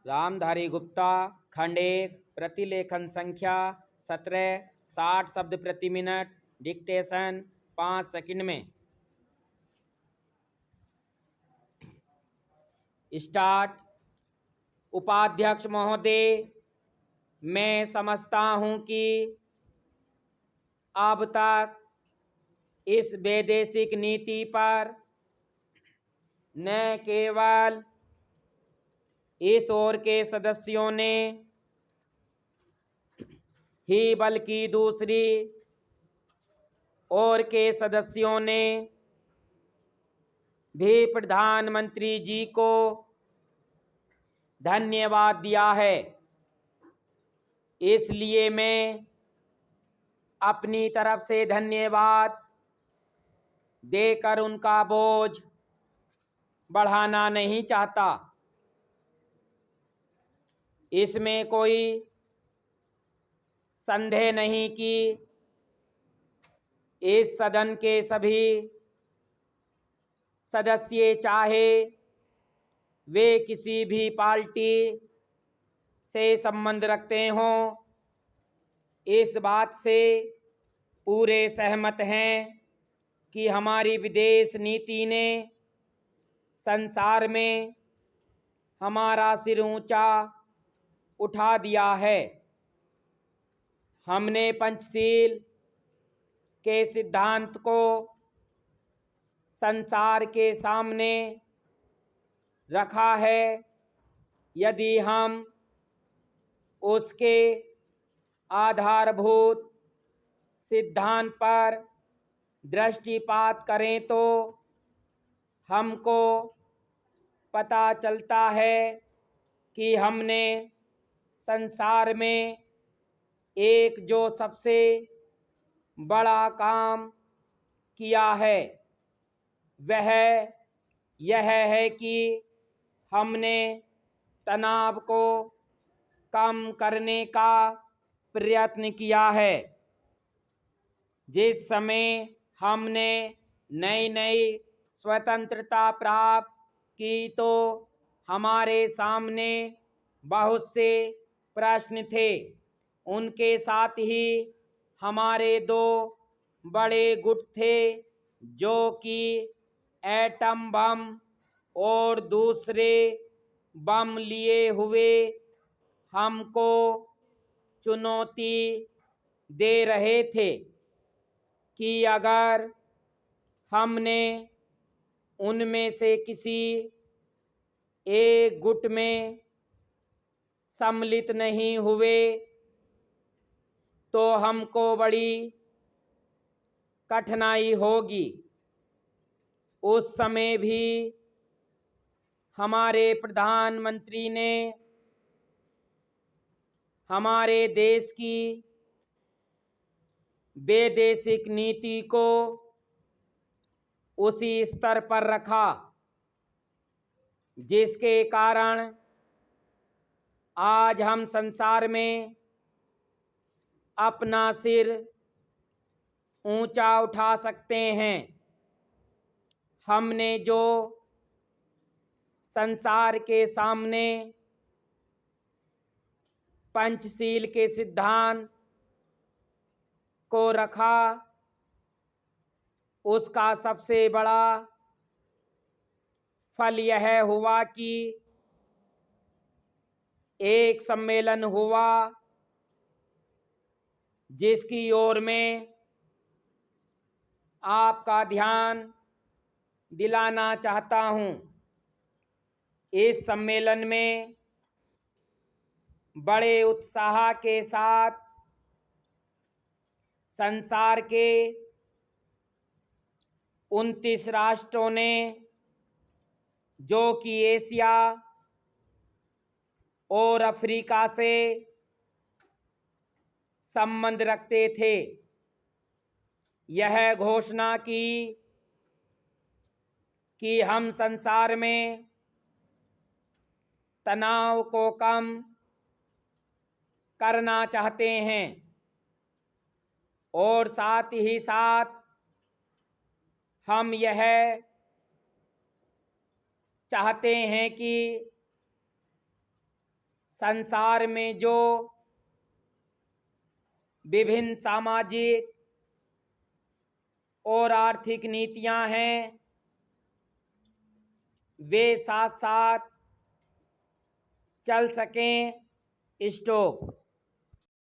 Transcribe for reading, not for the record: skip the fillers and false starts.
रामधारी गुप्ता, खंड 1, प्रतिलेखन संख्या 17, 60 शब्द प्रति मिनट, डिक्टेशन 5 सेकंड में। स्टार्ट। उपाध्यक्ष महोदय, मैं समझता हूं कि अब तक इस वैदेशिक नीति पर न केवल इस ओर के सदस्यों ने ही बल्कि दूसरी ओर के सदस्यों ने भी प्रधानमंत्री जी को धन्यवाद दिया है। इसलिए मैं अपनी तरफ से धन्यवाद देकर उनका बोझ बढ़ाना नहीं चाहता। इसमें कोई संदेह नहीं कि इस सदन के सभी सदस्य, चाहे वे किसी भी पार्टी से संबंध रखते हों, इस बात से पूरे सहमत हैं कि हमारी विदेश नीति ने संसार में हमारा सिर ऊंचा उठा दिया है। हमने पंचशील के सिद्धांत को संसार के सामने रखा है। यदि हम उसके आधारभूत सिद्धांत पर दृष्टिपात करें तो हमको पता चलता है कि हमने संसार में एक जो सबसे बड़ा काम किया है वह यह है कि हमने तनाव को कम करने का प्रयत्न किया है। जिस समय हमने नई नई स्वतंत्रता प्राप्त की तो हमारे सामने बहुत से प्रश्न थे। उनके साथ ही हमारे दो बड़े गुट थे, जो कि एटम बम और दूसरे बम लिए हुए हमको चुनौती दे रहे थे कि अगर हमने उनमें से किसी एक गुट में सम्मिलित नहीं हुए तो हमको बड़ी कठिनाई होगी। उस समय भी हमारे प्रधानमंत्री ने हमारे देश की वैदेशिक नीति को उसी स्तर पर रखा जिसके कारण आज हम संसार में अपना सिर ऊंचा उठा सकते हैं। हमने जो संसार के सामने पंचशील के सिद्धांत को रखा, उसका सबसे बड़ा फल यह हुआ कि एक सम्मेलन हुआ जिसकी ओर में आपका ध्यान दिलाना चाहता हूं। इस सम्मेलन में बड़े उत्साह के साथ संसार के 29 राष्ट्रों ने, जो कि एशिया और अफ्रीका से संबंध रखते थे, यह घोषणा की कि हम संसार में तनाव को कम करना चाहते हैं और साथ ही साथ हम यह चाहते हैं कि संसार में जो विभिन्न सामाजिक और आर्थिक नीतियां हैं वे साथ साथ चल सकें। स्टॉप।